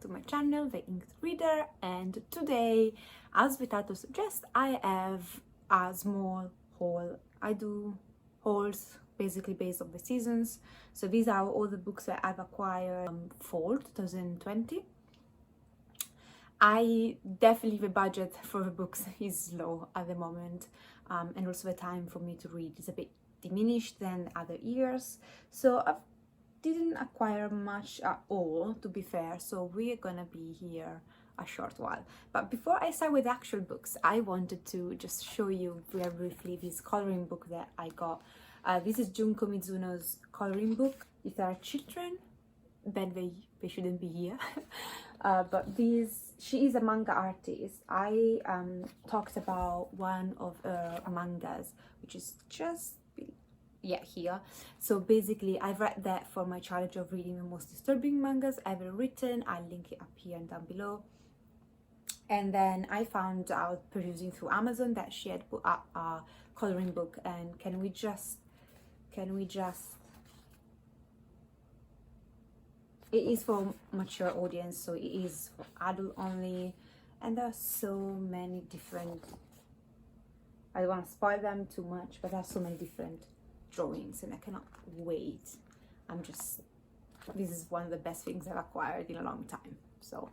to my channel, The Inked Reader, and today, as the title suggests, I have a small haul. I do hauls basically based on the seasons, so these are all the books that I've acquired fall 2020. The budget for the books is low at the moment, and also the time for me to read is a bit diminished than other years, so I didn't acquire much at all, to be fair, so we're gonna be here a short while. But before I start with the actual books, I wanted to just show you very briefly this coloring book that I got. This is Junko Mizuno's coloring book. If there are children, then they shouldn't be here. But she is a manga artist. I talked about one of her mangas, which is just here. So basically, I've read that for my challenge of reading the most disturbing mangas ever written. I'll link it up here and down below. And then I found out perusing through Amazon that she had put up a coloring book, and can we just it is for mature audience, so it is for adult only, and there are so many different, I don't want to spoil them too much, but there are so many different drawings and I cannot wait. This is one of the best things I've acquired in a long time. So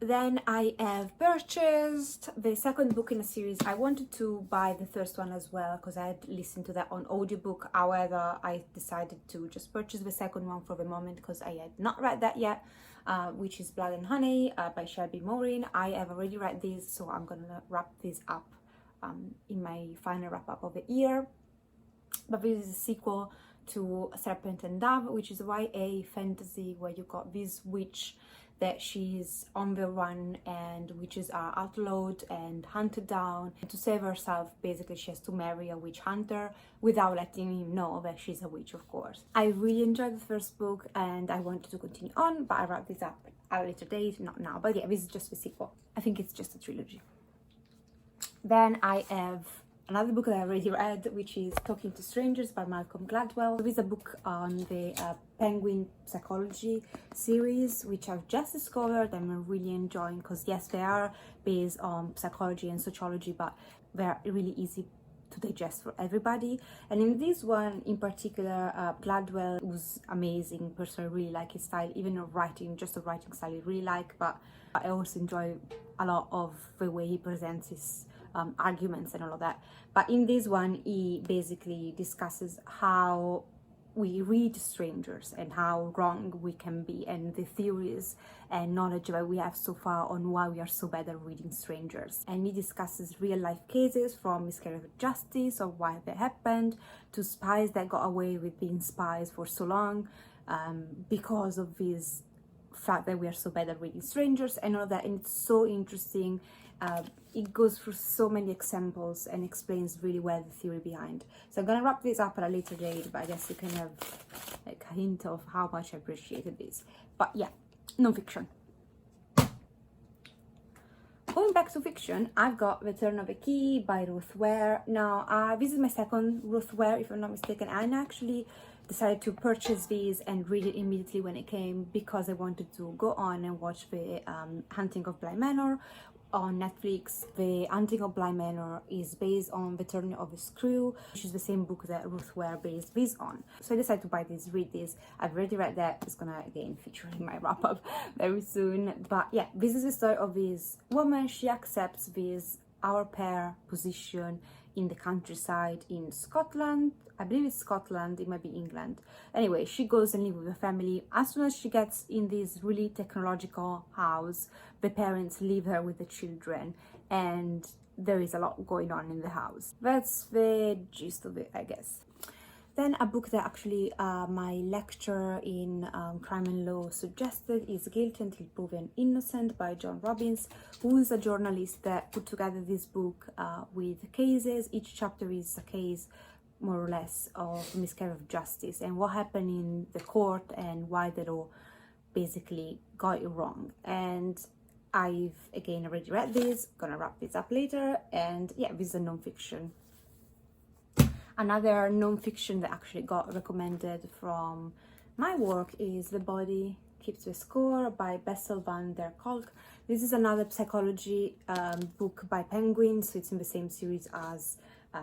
then I have purchased the second book in a series. I wanted to buy the first one as well because I had listened to that on audiobook. However, I decided to just purchase the second one for the moment because I had not read that yet, which is Blood and Honey by Shelby Morin. I have already read this, so I'm gonna wrap this up in my final wrap up of the year. But this is a sequel to Serpent and Dove, which is a YA fantasy where you got this witch that she's on the run and witches are outlawed and hunted down. And to save herself, basically she has to marry a witch hunter without letting him know that she's a witch, of course. I really enjoyed the first book and I wanted to continue on, but I wrapped this up at a later date, not now. But yeah, this is just the sequel. I think it's just a trilogy. Then I have another book that I already read, which is Talking to Strangers by Malcolm Gladwell. This is a book on the Penguin psychology series, which I've just discovered and I'm really enjoying because yes, they are based on psychology and sociology, but they're really easy to digest for everybody. And in this one in particular, Gladwell was amazing. Personally, I really like his style, even the writing, just the writing style I really like, but I also enjoy a lot of the way he presents his arguments and all of that. But in this one, he basically discusses how we read strangers and how wrong we can be, and the theories and knowledge that we have so far on why we are so bad at reading strangers. And he discusses real life cases from miscarriage of justice or why they happened, to spies that got away with being spies for so long because of this fact that we are so bad at reading strangers and all that. And it's so interesting. It goes through so many examples and explains really well the theory behind. So I'm gonna wrap this up at a later date, but I guess you can have like a hint of how much I appreciated this. But yeah, non-fiction. Going back to fiction, I've got The Turn of a Key by Ruth Ware. Now, this is my second Ruth Ware, if I'm not mistaken. I actually decided to purchase these and read it immediately when it came because I wanted to go on and watch the Hunting of Bly Manor on Netflix. The Hunting of Bly Manor is based on The Turn of a Screw, which is the same book that Ruth Ware based this on. So I decided to buy this, read this. I've already read that. It's gonna again feature in my wrap up very soon. But yeah, this is the story of this woman. She accepts this au pair position in the countryside in Scotland. I believe it's Scotland, it might be England. Anyway, she goes and lives with her family. As soon as she gets in this really technological house, the parents leave her with the children and there is a lot going on in the house. That's the gist of it, I guess. Then a book that actually my lecturer in Crime and Law suggested is Guilty Until Proven Innocent by John Robbins, who is a journalist that put together this book with cases. Each chapter is a case, more or less, of miscarriage of justice and what happened in the court and why the law basically got it wrong. And I've again already read this, gonna wrap this up later. And yeah, this is a non-fiction. Another non-fiction that actually got recommended from my work is The Body Keeps the Score by Bessel van der Kolk. This is another psychology book by Penguin, so it's in the same series as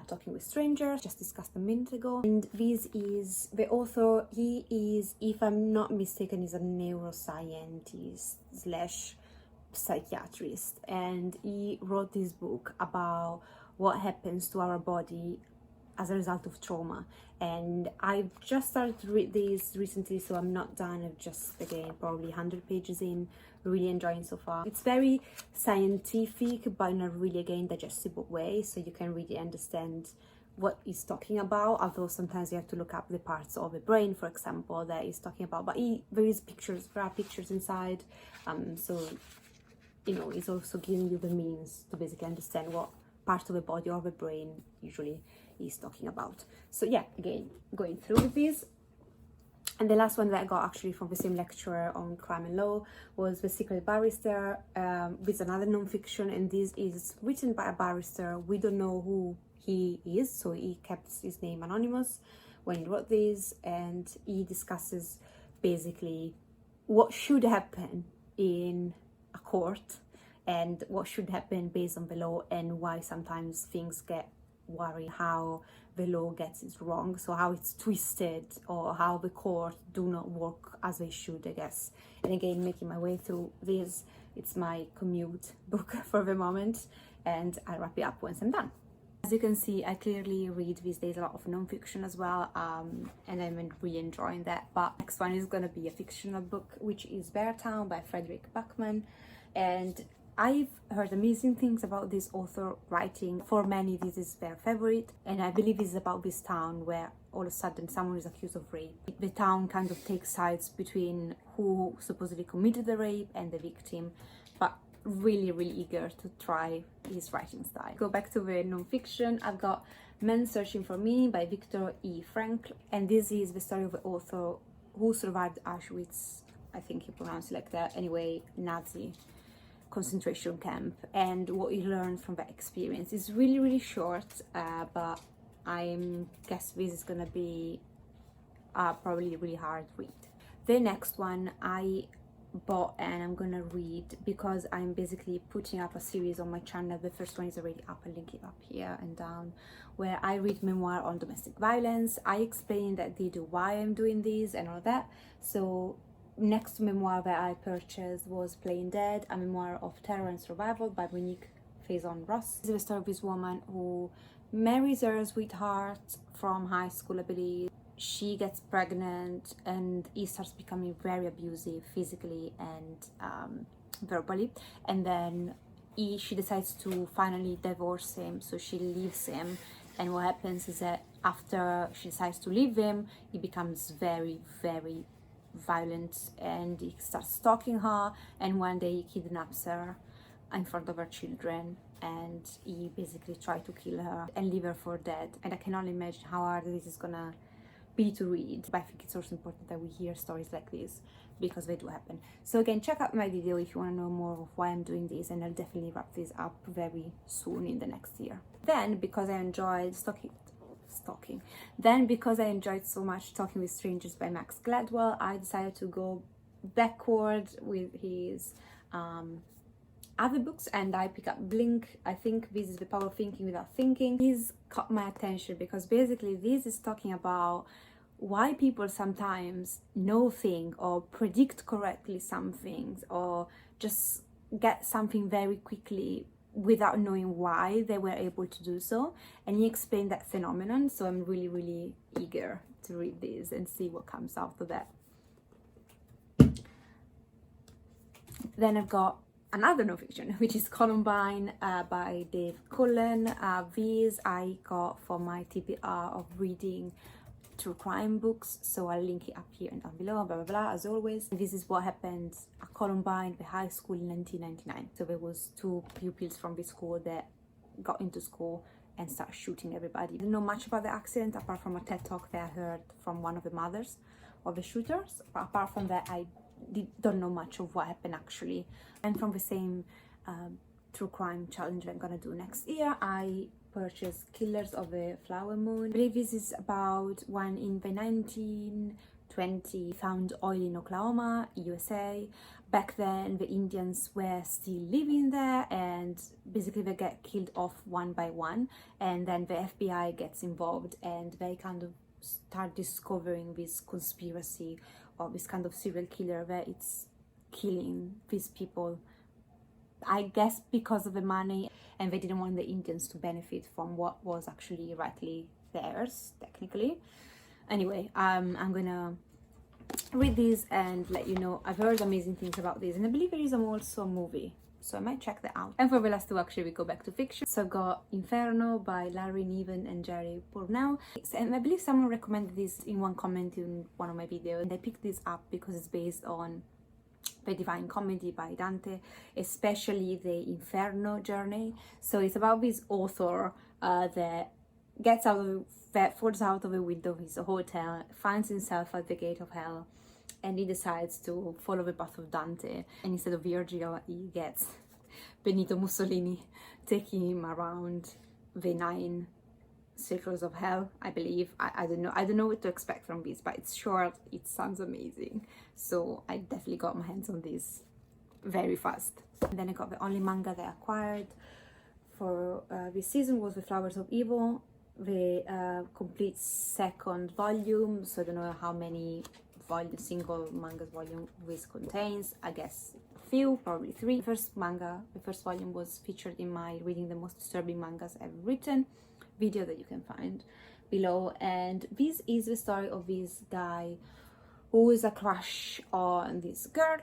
Talking with Strangers, just discussed a minute ago. And this is the author, he is, if I'm not mistaken, is a neuroscientist slash psychiatrist, and he wrote this book about what happens to our body as a result of trauma. And I've just started to read this recently, so I'm not done. I've just, again, probably 100 pages in, really enjoying so far. It's very scientific, but in a really, again, digestible way, so you can really understand what he's talking about, although sometimes you have to look up the parts of the brain, for example, that he's talking about. But there are pictures inside, so, you know, he's also giving you the means to basically understand what part of the body or the brain usually is talking about. So yeah, again, going through with this. And the last one that I got actually from the same lecturer on crime and law was The Secret Barrister, with another non-fiction, and this is written by a barrister. We don't know who he is, so he kept his name anonymous when he wrote this, and he discusses basically what should happen in a court and what should happen based on the law, and why sometimes things get worry, how the law gets it wrong, so how it's twisted, or how the court do not work as they should, I guess. And again, making my way through this, it's my commute book for the moment, and I'll wrap it up once I'm done. As you can see, I clearly read these days a lot of non-fiction as well, and I'm really enjoying that. But next one is going to be a fictional book, which is Bear Town by Frederick Backman, and I've heard amazing things about this author writing. For many, this is their favorite, and I believe it's about this town where all of a sudden someone is accused of rape. The town kind of takes sides between who supposedly committed the rape and the victim, but really, really eager to try his writing style. Go back to the non-fiction. I've got Men Searching for Meaning by Viktor E. Frankl, and this is the story of the author who survived Auschwitz, I think he pronounced it like that, anyway, Nazi concentration camp, and what he learned from that experience. It's really, really short, but I guess this is gonna be probably a really hard read. The next one I bought and I'm gonna read because I'm basically putting up a series on my channel. The first one is already up, I'll link it up here and down, where I read memoir on domestic violence. I explained that they do why I'm doing this and all that. So next memoir that I purchased was Playing Dead, a memoir of terror and survival by Monique Faison-Ross. This is the story of this woman who marries her sweetheart from high school, I believe. She gets pregnant and he starts becoming very abusive physically and verbally, and then she decides to finally divorce him, so she leaves him. And what happens is that after she decides to leave him, he becomes very, very violent, and he starts stalking her, and one day he kidnaps her in front of her children, and he basically tried to kill her and leave her for dead. And I can only imagine how hard this is gonna be to read, but I think it's also important that we hear stories like this because they do happen. So again, check out my video if you want to know more of why I'm doing this, and I'll definitely wrap this up very soon in the next year. Then, because I enjoyed because I enjoyed so much Talking with Strangers by Max Gladwell, I decided to go backward with his other books, and I pick up Blink. I think this is The Power of Thinking Without Thinking. This caught my attention because basically this is talking about why people sometimes know things or predict correctly some things or just get something very quickly without knowing why they were able to do so, and he explained that phenomenon. So I'm really, really eager to read this and see what comes out of that. Then I've got another non-fiction, which is Columbine by Dave Cullen. These I got for my TBR of reading true crime books, so I'll link it up here and down below, blah blah blah, as always. This is what happened at Columbine, the high school, in 1999. So there was 2 pupils from the school that got into school and started shooting everybody. I didn't know much about the accident apart from a TED talk that I heard from one of the mothers of the shooters. But apart from that, I don't know much of what happened actually. And from the same true crime challenge I'm gonna do next year, I purchased Killers of the Flower Moon. I believe this is about one in the 2020 found oil in Oklahoma, USA. Back then the Indians were still living there, and basically they get killed off one by one, and then the FBI gets involved and they kind of start discovering this conspiracy or this kind of serial killer where it's killing these people, I guess because of the money, and they didn't want the Indians to benefit from what was actually rightly theirs, technically. Anyway, I'm gonna read these and let you know. I've heard amazing things about this, and I believe there is also a movie, so I might check that out. And for the last two, actually, we go back to fiction. So I've got Inferno by Larry Niven and Jerry Pournelle, and I believe someone recommended this in one comment in one of my videos, and I picked this up because it's based on the Divine Comedy by Dante, especially the Inferno journey. So it's about this author that gets out of that falls out of a window of his hotel, finds himself at the gate of hell, and he decides to follow the path of Dante. And instead of Virgil, he gets Benito Mussolini taking him around the 9 circles of hell, I believe. I don't know what to expect from this, but it's short, it sounds amazing, so I definitely got my hands on this very fast. And then I got the only manga that I acquired for this season was The Flowers of Evil, the complete second volume. So I don't know how many single mangas volume this contains. I guess a few, probably 3. The first volume was featured in my Reading the Most Disturbing Mangas Ever Written video that you can find below, and this is the story of this guy who is a crush on this girl.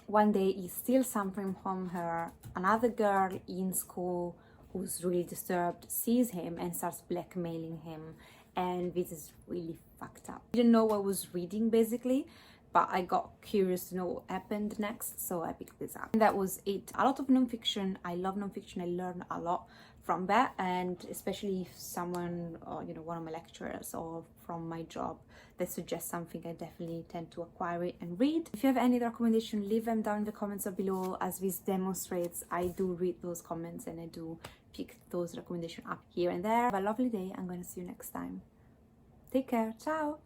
One day he steals something from her. Another girl in school who's really disturbed sees him and starts blackmailing him, and this is really fucked up. I didn't know what I was reading basically, but I got curious to know what happened next, so I picked this up. And that was it. A lot of non-fiction. I love non-fiction. I learned a lot from that, and especially if someone, or one of my lecturers or from my job that suggests something, I definitely tend to acquire it and read. If you have any recommendation, leave them down in the comments below. As this demonstrates, I do read those comments and I do pick those recommendations up here and there. Have a lovely day. I'm going to see you next time. Take care. Ciao.